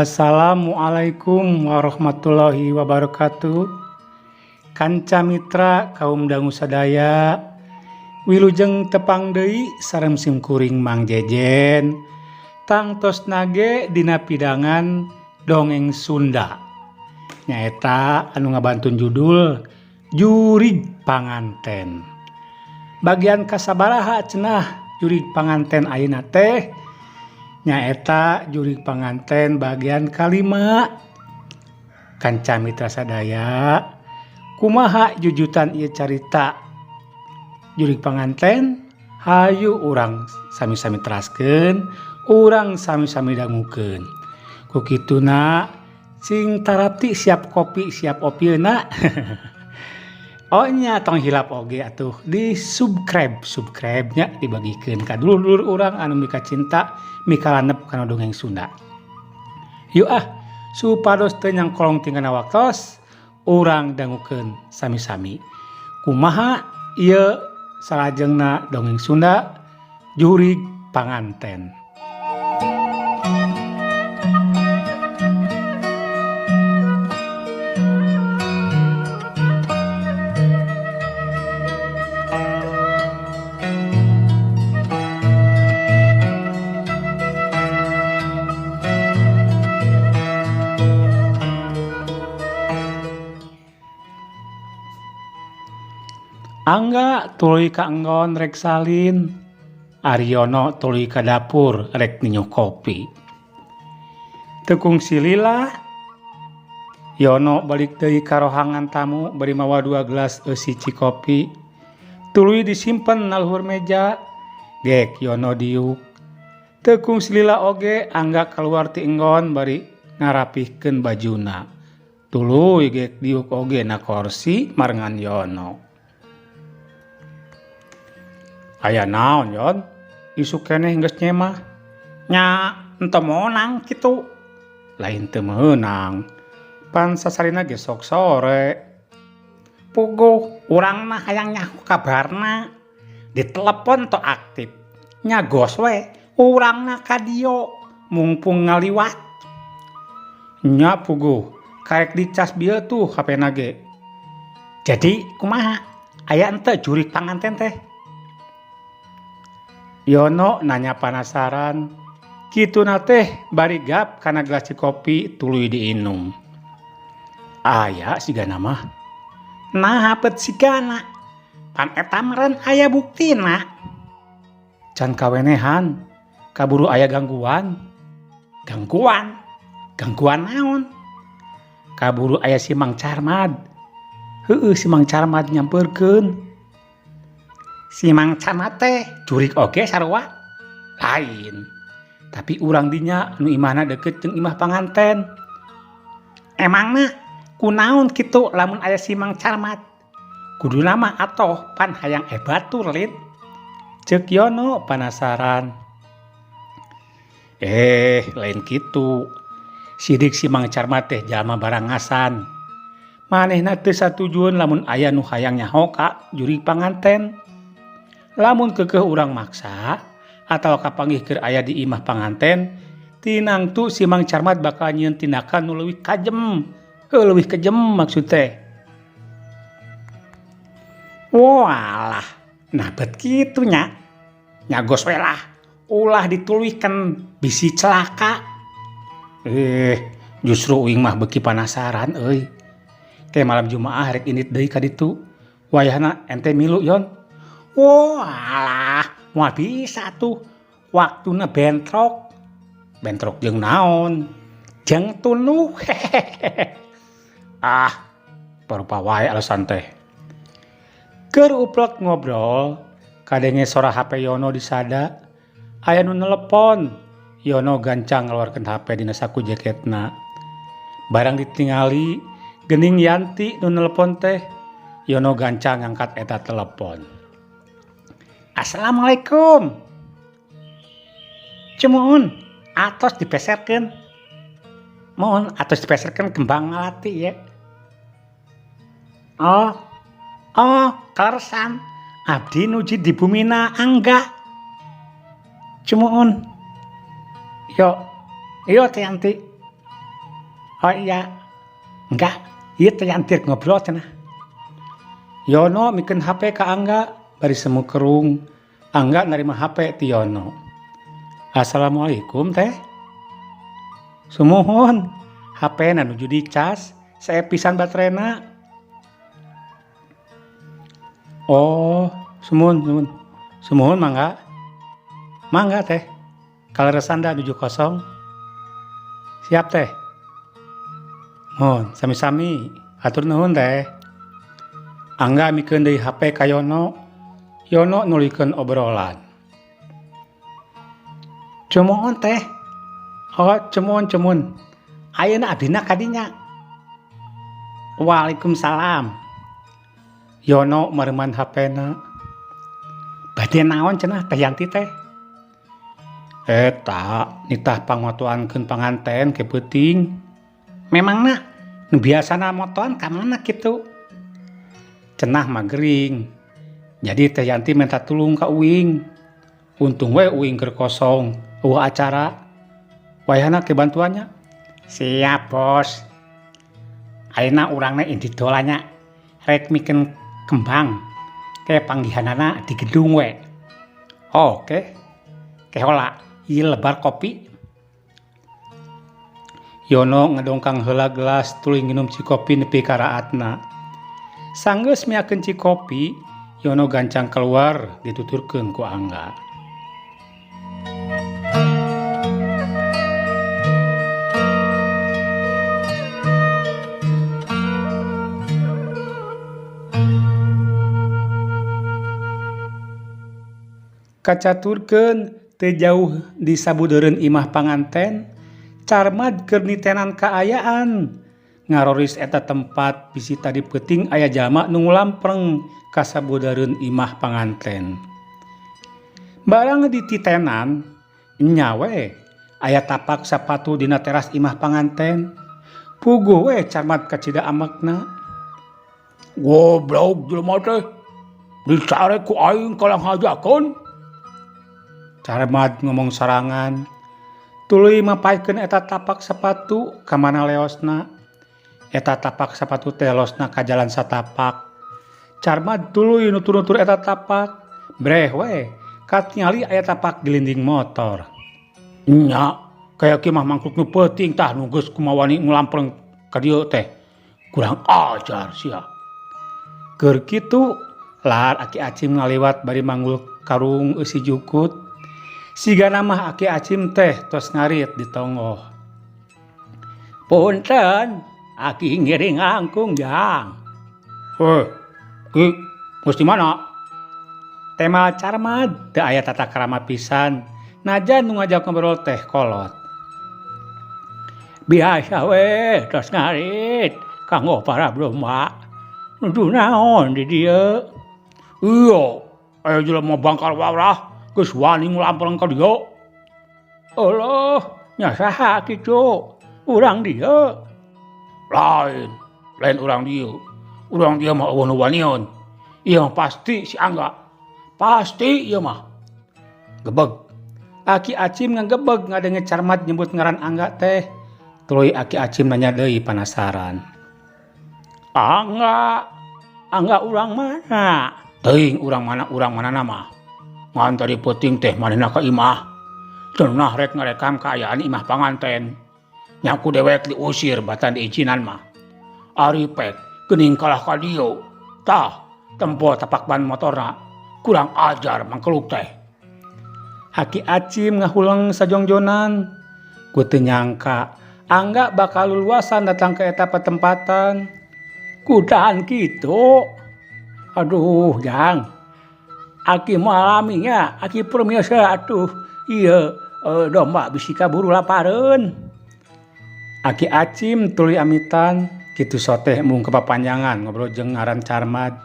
Assalamualaikum warahmatullahi wabarakatuh. Kanca mitra kaum dangu sadaya, wilujeng tepang deui sareng simkuring Mang Jejen tangtos nage dina pidangan dongeng Sunda. Nyaeta anu ngabantun judul Jurig Panganten. Bagian kasabaraha cenah jurig panganten ayeuna teh? Nyaeta jurig panganten bagian kalima. Kanca mitra sadaya, kumaha jujutan ieu carita jurig panganten? Hayu urang sami-sami teraskeun, urang sami-sami dangukeun. Ku kituna sing tarapti siap kopi siap opieuna. Ohnya tong hilap oge atuh di subscribe nya dibagikeun ka dulur-dulur urang anu mika cinta mika lanep kana dongeng Sunda. Yuk supados teu nyangkolong tinggalna waktos urang dangukeun sami-sami kumaha ieu salajengna dongeng Sunda Jurig Panganten. Angga tuluy ka enggon rek salin, Aryono tuluy ka dapur rek ninyo kopi. Tekung silila, Yono balik deui ka rohangan tamu bari mawa 2 gelas siji kopi. Tuluy disimpen na luhur meja, gek Yono diuk. Tekung silila oge Angga keluar ti enggon bari ngarapihkeun bajuna. Tuluy gek diuk oge na kursi marengan Yono. Aya naon Yon? Isu keneh geus nyemah. Nya henteu meunang kitu. Lain teu meunang. Pan sasarina ge sok sore. Puguh urang mah hayang nyaho kabarna. Ditelepon to aktif. Nyagos we urangna ka dieu mungpung ngaliwat. Nya puguh karek dicas bieu tuh HP-na ge. Jadi kumaha? Aya henteu jurig panganten teh? Yono nanya penasaran. Kituna teh bari gap kana gelas kopi tuluy diinum. Aya sigana mah. Nah hapet sigana. Pan eta meureun aya buktina. Can kawenehan. Kaburu aya gangguan. Gangguan? Gangguan naon? Kaburu aya si Mang Carmad. Heueuh si Mang Carmad nyampeurkeun. Si Mang Carmad teh jurig oge sarua? Lain. Tapi urang dinya anu imahna deukeut jeung imah panganten. Emangna kunaon kitu lamun aya si Mang Carmad? Kuduna mah atoh pan hayang batur lin. Ceuk Yono penasaran. Lain kitu. Sidik si Mang Carmad teh jalma barangasan. Manehna teu satujueun lamun aya nu hayang nyaho ka jurig panganten. Lamun keukeuh urang maksa atau kapanggih keur aya di imah panganten, tinangtu si Mang Carmad bakal nyieun tindakan nu leuwih kajem. Leuwih kejem maksud teh. Walah, nah bet kitu nya. Nyagos we lah, ulah dituluykeun bisi celaka. Justru uing mah beuki penasaran euy. Teh malam Jumaah rek indit deui ka ditu. Wayahna ente milu Yon. Walah, moal bisa tuh. Waktuna bentrok. Bentrok jeung naon? Jeung tuluh. Parupa wae alasan teh. Keur uplek ngobrol, kadenge sora HP Yono disada. Aya nu nelepon. Yono gancang ngeluarkeun HP dina saku jaketna. Barang ditingali, geuning Yanti nu nelepon teh. Yono gancang ngangkat eta telepon. Assalamualaikum. Cumun, atos dipeserkeun. Mohon atos dipeserkeun kembang ngalati ya. Oh, kalersan. Abdi nuji di bumina Angga. Cumun. Yo teh Yanti. Oh iya, enggak, ieu teh yantir ngobrol cenah. Yono mikeun HP ka Angga, bari semu kerung. Angga narima HP ti Yono. Assalamualaikum teh. Sumuhun, HP na nuju dicas, sae pisan baterena. Oh, sumuhun. Sumuhun mangga. Mangga teh. Kaleresan da nuju kosong. Siap teh. Mohon, sami-sami. Atur nuhun teh. Angga mikeun deui HP ka Yono. Yono nulikeun obrolan. Cumohon teh. Oh, cumun. Ayeuna abdina kadinya. Waalaikumsalam. Yono mereman HP-na. Bade naon cenah Teh Yanti teh? Eta, nitah pangotoankeun panganten ke peuting. Memangna nu biasana motoan ka mana kitu? Cenah magering. Jadi Teh Yanti minta tulung ka Uing. Untung we Uing keur kosong, eueuh acara. Wayahna ke bantuannya. Siap, Bos. Ayeuna urang inti dolanya rek mikeun kembang. Ke panggihanana di gedung we. Oke. Kehola ieu lebar kopi. Yono ngedongkang heula gelas tuluy nginum cikopi nepi ka raatna. Sanggeus miakeun cikopi, Yono gancang keluar dituturkeun ku Angga. Kacaturkeun teu jauh di sabudeureun imah panganten, Carmad keur nitenan kaayaan. Ngaroris eta tempat bisi tadi peuting aya jalma nu ngulampreng ka sabudeureun imah panganten. Barang dititenan, nya we aya tapak sapatu dina teras imah panganten. Puguh we Carmad ka cida amekna. Goblok jelema teh. Dicare ku aing kalang hajakeun. Carmad ngomong sarangan, tuluy mapaikeun eta tapak sepatu ka mana leosna. Eta tapak sepatu teh losna ka jalan satapak. Carmad tuluy nutur-nutur eta tapak, breh we, katingali aya tapak gelinding motor. Nya, kaya kieu mah mangkluk nu peuting tah nu geus kumawani ngulampreng ka dieu teh. Kurang ajar sia. Keur kitu, lahar Aki Acim ngaliwat bari manggul karung eusi jukut. Sigana mah Aki Acim teh tos ngarit di tonggoh. Punten, Aki ngiring angkung jang. Ki, geus di mana? Temal Carmad teu aya tata krama pisan, najan nu ngajak ngobrol teh kolot. Biasa we, tos ngarit, kanggo para broma. Nuduh naon di dieu? Iya, aya jelema bangkal warah. Geus wani ngulampreng ka dieu. Allah, nya saha kitu? Urang dieu. Lain urang dieu. Urang dieu mah eueuh nu wanion. Ieu pasti si Angga. Pasti ieu mah. Gebeg. Aki Acim ngagebeg ngadenge Carmad nyebut ngaran Angga teh. Tuluy Aki Acim nanya deui panasaran. Angga urang mana? Teuing urang mana mah. Ngan tadi peuting teh manehna ka imah. Cenah rek ngarekam kaayaan imah panganten. Nyaku dewek diusir batan diizinan mah. Ari pek geuning kalah ka dieu. Tah, tempo tapak ban motorna. Kurang ajar mangkeluk teh. Aki Acim ngahuleng sajongjonan. Ku teu nyangka Angga bakal luluasan datang ke eta patempatan. Kudahan kitu. Aduh, Jang. Aki malaminya, Aki permisa atuh. Ieu domba bisi kaburu lapareun. Aki Acim tuluy amitan, kitu soteh mung kepapanjangan ngobrol jeung ngaran Carmad.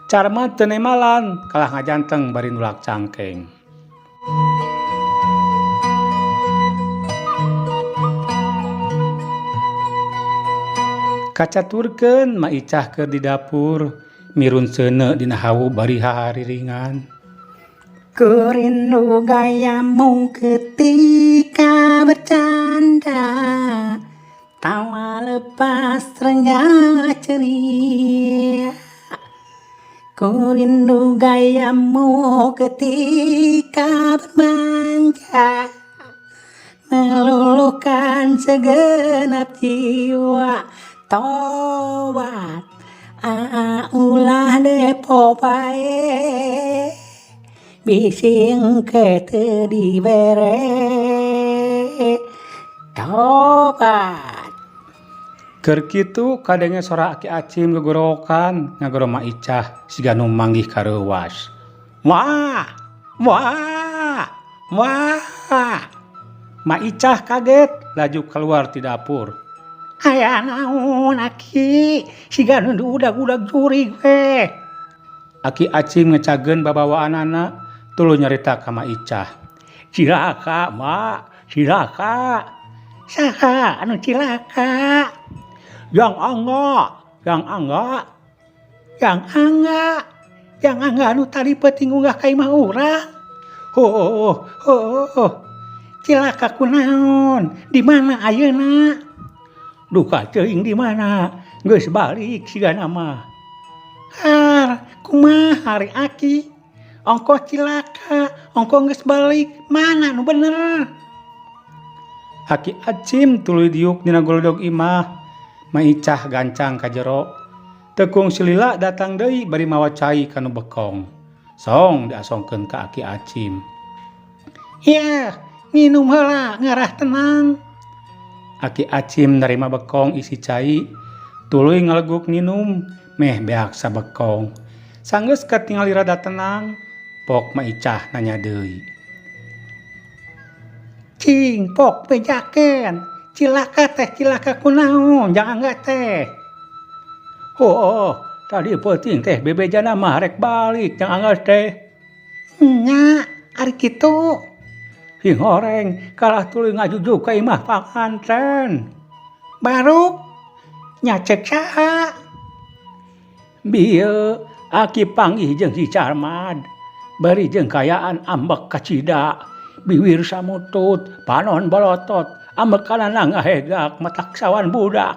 Carmad teu nemalan, kalah ngajanteng bari nulak cangkeng. Kacaturkeun Ma Icah keur di dapur. Mirun seuneu dina hawu bari hahariringan. Kurindu gayamu ketika bercanda, tawa lepas rengga ceria. Ku rindu gayamu ketika bermanja, meluluhkan segenap jiwa. Tobat ulah depo bae, bising ke dibere. Tobat. Keur kitu kadenge sora Aki Acim gegorokan ngagoro Ma Icah siga nu manggih kareuwas. Wah! Wah! Wah! Ma Icah kaget laju keluar ti dapur. Aya naon Aki, siga nu udag-udag jurig we. Aki Acim ngecageun babawaanana tuluy nyarita ka Ma Icah. Cilaka, Mak, cilaka. Saha anu cilaka? Yang angga anu tadi peuting unggah ka imah urang. Cilaka kunaon? Di mana ayeuna? Duka teuing di mana? Geus balik sigana mah. Kumaha ari Aki? Ongko cilaka, ongko geus balik, mana nu bener? Aki Acim tuluy diuk dina golodog imah. Ma Icah gancang ka jero. Tekung silila datang deui bari mawa cai kanu bekong. Song diasongkeun ka Aki Acim. Ya, nginum heula ngarah tenang. Aki Acim narima bekong isi cai, tuluy ngaleguk nginum, meh beak sabekong. Sanggeus katingali rada tenang, pok Ma Icah nanya deui. Cing, pok bejakeun. Cilaka kunaon? Jangan enggak teh. Tadi peuting teh bebejana mah rek balik jangan enggak teh. Nya, ari kitu. Hing horeng kalah tuluy ngajujuk ka imah panganten. Baru nya ceuk saha? Bieu Aki panggih jeung si Carmad. Bari jeung kayaan ambek kacida. Biwir samutut, panon bolotot, ambekana ngahegak matak sawan budak.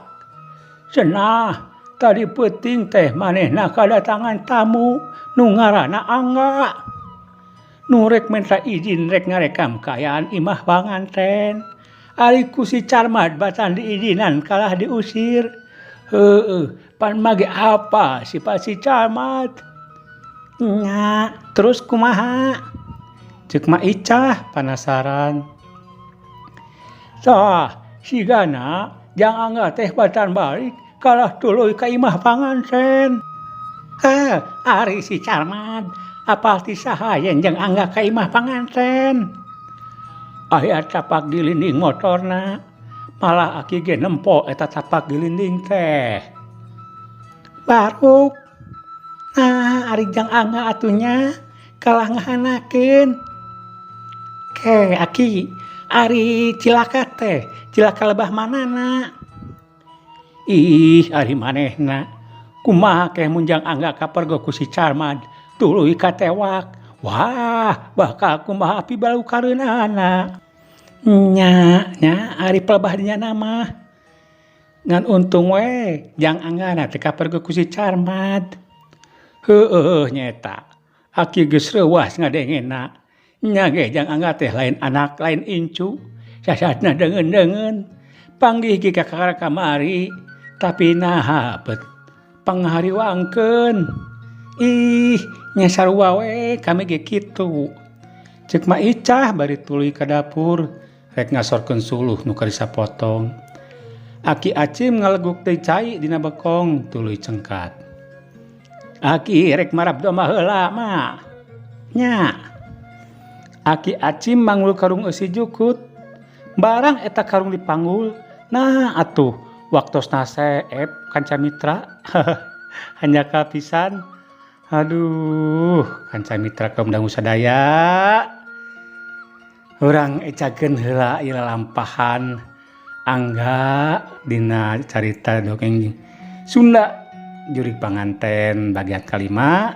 Cenah, tadi peuting teh manehna kadatangan tamu nu ngaranna Angga. Nu rek minta izin rek ngarekam kayaan imah panganten. Ari ku si Carmad batan diizinan kalah diusir. Pan mage apa si Carmad? Nya, terus kumaha? Ceuk Ma Icah penasaran. Sigana jang Angga teh batan balik kalah tuluy ka imah panganten. Ari si Carmad apal ti saha yen jeung Angga ka imah panganten? Aya tapak gilinding motorna. Malah Aki ge nempo eta tapak gilinding teh. Baruk. Ari jang Angga atunya kalah ngahanakeun. Ke Aki, ari cilaka teh, cilaka lebah manana? Ih, ari manehna. Kumaha keh munjang Angga kapergo ku si Carmad, tuluy katewak. Wah, bakal kumaha api balu kareunana. Nya, ari pelebah dinya nama. Ngan untung we, jang Anggana teh kapergo ku si Carmad. Nyeta. Aki geus reuwas ngadengeunna. Nya ge jang Angga teh lain anak lain incu. Sasatna deungeun-deungeun. Panggih ge ka kamari, tapi naha bet panghariwangkeun. Ih, nya sarua we kami ge kitu. Ceuk Ma Icah bari tuluy ka dapur rek ngasorkeun suluh nu keur sapotong. Aki Acim ngaleguk teh cai dina bekong tuluy cengkat. Aki rek marab doma heula mah. Nya. Aki Acim manggul karung eusi jukut. Barang eta karung dipanggul. Nah atuh waktosna seep kanca mitra. Hanya kapisan. Aduh, kanca mitra kaum dangu sadaya. Urang ecakeun heula ieu lampahan Angga dina carita dongeng Sunda Jurig Panganten bagian kalima.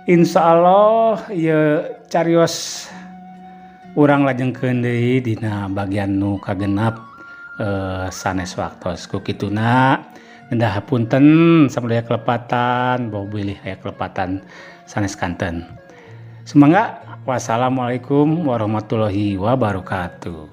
Insyaallah ieu carios urang lajengkeun deui dina bagian nu kagenap sanes waktos ku kituna nendah punten samudaya kelepatan bau bilih aya kelepatan sanes kanten. Semoga wassalamualaikum warahmatullahi wabarakatuh.